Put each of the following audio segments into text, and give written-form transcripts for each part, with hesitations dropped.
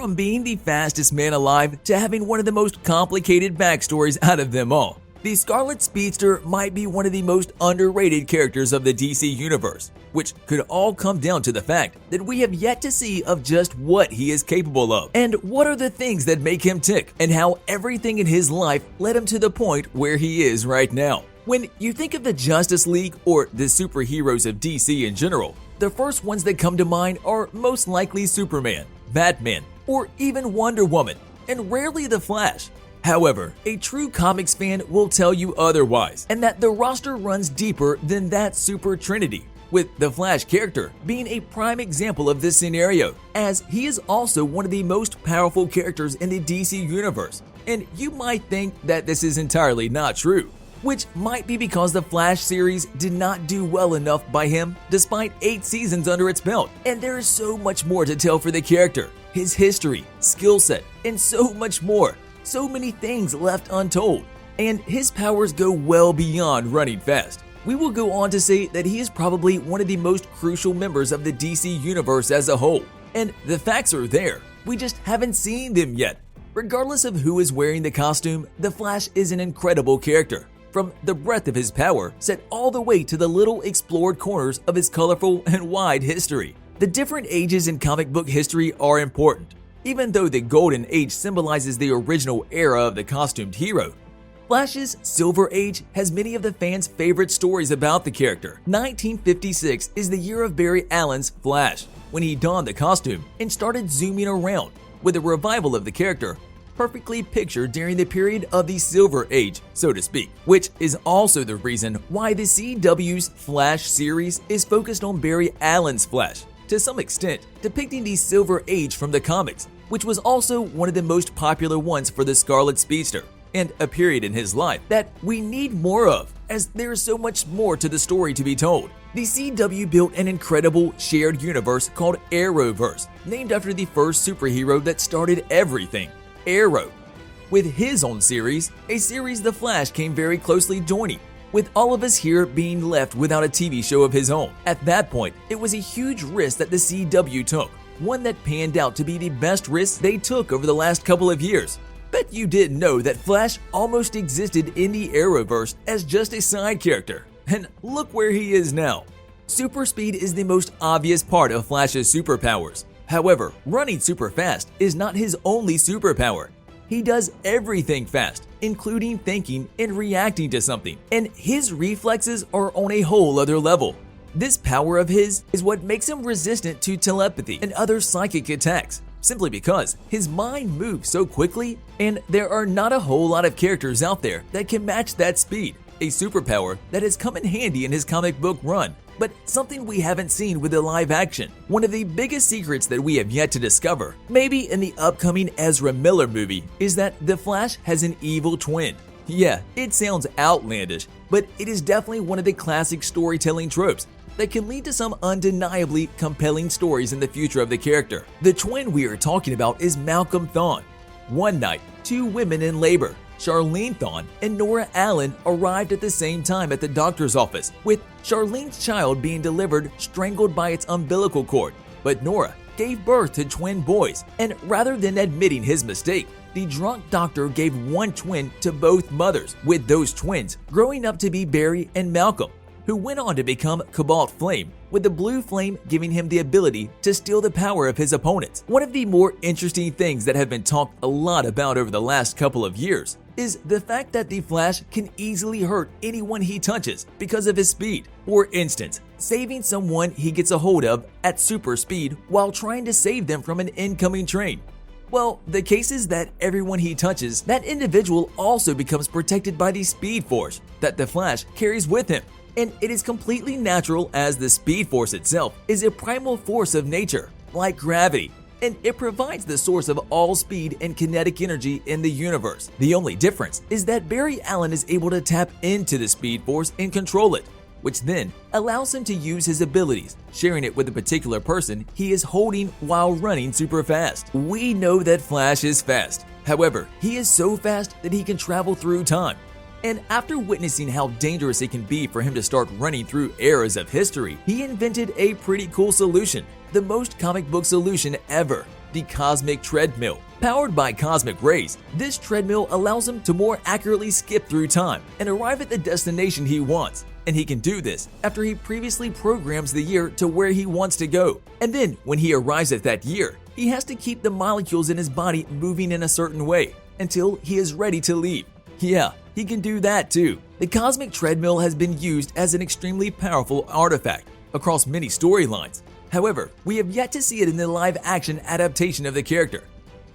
from being the fastest man alive to having one of the most complicated backstories out of them all. The Scarlet Speedster might be one of the most underrated characters of the DC universe, which could all come down to the fact that we have yet to see of just what he is capable of, and what are the things that make him tick, and how everything in his life led him to the point where he is right now. When you think of the Justice League or the superheroes of DC in general, the first ones that come to mind are most likely Superman, Batman, or even Wonder Woman, and rarely the Flash. However, a true comics fan will tell you otherwise, and that the roster runs deeper than that super trinity, with the Flash character being a prime example of this scenario, as he is also one of the most powerful characters in the DC universe. And you might think that this is entirely not true, which might be because the Flash series did not do well enough by him despite 8 seasons under its belt, and there is so much more to tell for the character, his history, skill set, and so much more. So many things left untold, and his powers go well beyond running fast. We will go on to say that he is probably one of the most crucial members of the DC universe as a whole, and the facts are there, we just haven't seen them yet. Regardless of who is wearing the costume, the Flash is an incredible character, from the breadth of his power set all the way to the little explored corners of his colorful and wide history. The different ages in comic book history are important. Even though the Golden Age symbolizes the original era of the costumed hero, Flash's Silver Age has many of the fans' favorite stories about the character. 1956 is the year of Barry Allen's Flash, when he donned the costume and started zooming around, with a revival of the character perfectly pictured during the period of the Silver Age, so to speak, which is also the reason why the CW's Flash series is focused on Barry Allen's Flash, to some extent depicting the Silver Age from the comics, which was also one of the most popular ones for the Scarlet Speedster, and a period in his life that we need more of, as there is so much more to the story to be told. The CW built an incredible shared universe called Arrowverse, named after the first superhero that started everything, Arrow. With his own series, a series The Flash came very closely joining, with all of us here being left without a TV show of his own. At that point, it was a huge risk that the CW took, one that panned out to be the best risk they took over the last couple of years. Bet you didn't know that Flash almost existed in the Arrowverse as just a side character, and look where he is now. Super speed is the most obvious part of Flash's superpowers. However, running super fast is not his only superpower. He does everything fast, including thinking and reacting to something, and his reflexes are on a whole other level. This power of his is what makes him resistant to telepathy and other psychic attacks, simply because his mind moves so quickly, and there are not a whole lot of characters out there that can match that speed, a superpower that has come in handy in his comic book run, but something we haven't seen with the live action. One of the biggest secrets that we have yet to discover, maybe in the upcoming Ezra Miller movie, is that the Flash has an evil twin. Yeah, it sounds outlandish, but it is definitely one of the classic storytelling tropes that can lead to some undeniably compelling stories in the future of the character. The twin we are talking about is Malcolm Thawne. One night, 2 women in labor, Charlene Thawne and Nora Allen, arrived at the same time at the doctor's office, with Charlene's child being delivered strangled by its umbilical cord. But Nora gave birth to twin boys, and rather than admitting his mistake, the drunk doctor gave one twin to both mothers, with those twins growing up to be Barry and Malcolm, who went on to become Cobalt Flame, with the blue flame giving him the ability to steal the power of his opponents. One of the more interesting things that have been talked a lot about over the last couple of years is the fact that the Flash can easily hurt anyone he touches because of his speed. For instance, saving someone he gets a hold of at super speed while trying to save them from an incoming train. Well, the case is that everyone he touches, that individual also becomes protected by the Speed Force that the Flash carries with him. And it is completely natural, as the Speed Force itself is a primal force of nature, like gravity, and it provides the source of all speed and kinetic energy in the universe. The only difference is that Barry Allen is able to tap into the Speed Force and control it, which then allows him to use his abilities, sharing it with a particular person he is holding while running super fast. We know that Flash is fast. However, he is so fast that he can travel through time. And after witnessing how dangerous it can be for him to start running through eras of history, he invented a pretty cool solution, the most comic book solution ever. the cosmic treadmill. Powered by cosmic rays, this treadmill allows him to more accurately skip through time and arrive at the destination he wants. And he can do this after he previously programs the year to where he wants to go. And then, when he arrives at that year, he has to keep the molecules in his body moving in a certain way until he is ready to leave. Yeah, he can do that too. The cosmic treadmill has been used as an extremely powerful artifact across many storylines. However, we have yet to see it in the live-action adaptation of the character,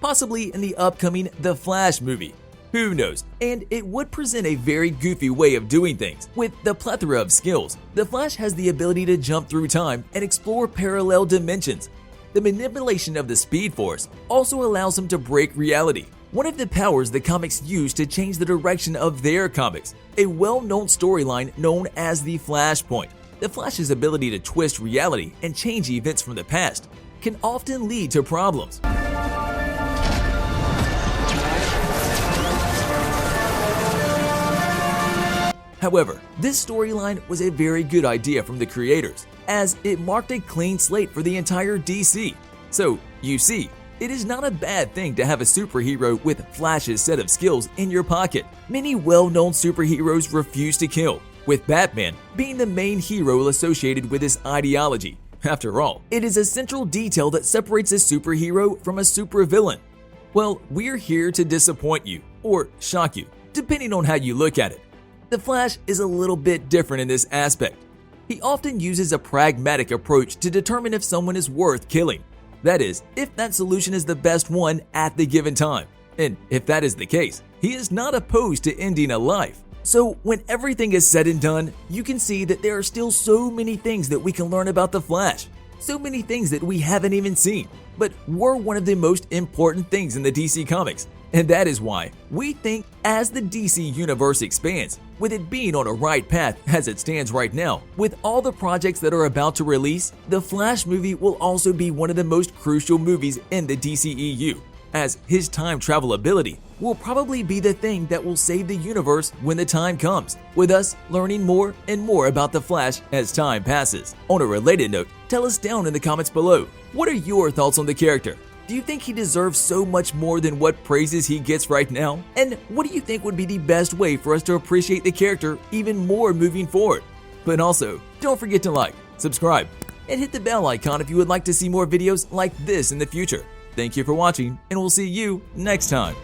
possibly in the upcoming The Flash movie. Who knows? And it would present a very goofy way of doing things. With the plethora of skills, The Flash has the ability to jump through time and explore parallel dimensions. The manipulation of the Speed Force also allows him to break reality, one of the powers the comics use to change the direction of their comics, a well-known storyline known as the Flashpoint. The Flash's ability to twist reality and change events from the past can often lead to problems. However, this storyline was a very good idea from the creators, as it marked a clean slate for the entire DC. So, you see, it is not a bad thing to have a superhero with Flash's set of skills in your pocket. Many well-known superheroes refuse to kill, with Batman being the main hero associated with this ideology. After all, it is a central detail that separates a superhero from a supervillain. Well, we're here to disappoint you, or shock you, depending on how you look at it. The Flash is a little bit different in this aspect. He often uses a pragmatic approach to determine if someone is worth killing. That is, if that solution is the best one at the given time. And if that is the case, he is not opposed to ending a life. So when everything is said and done, you can see that there are still so many things that we can learn about the Flash. So many things that we haven't even seen, but were one of the most important things in the DC Comics. And that is why we think as the DC Universe expands, with it being on a right path as it stands right now, with all the projects that are about to release, the Flash movie will also be one of the most crucial movies in the DCEU, as his time travel ability will probably be the thing that will save the universe when the time comes, with us learning more and more about the Flash as time passes. On a related note, tell us down in the comments below, what are your thoughts on the character? Do you think he deserves so much more than what praises he gets right now? And what do you think would be the best way for us to appreciate the character even more moving forward? But also, don't forget to like, subscribe, and hit the bell icon if you would like to see more videos like this in the future. Thank you for watching, and we'll see you next time.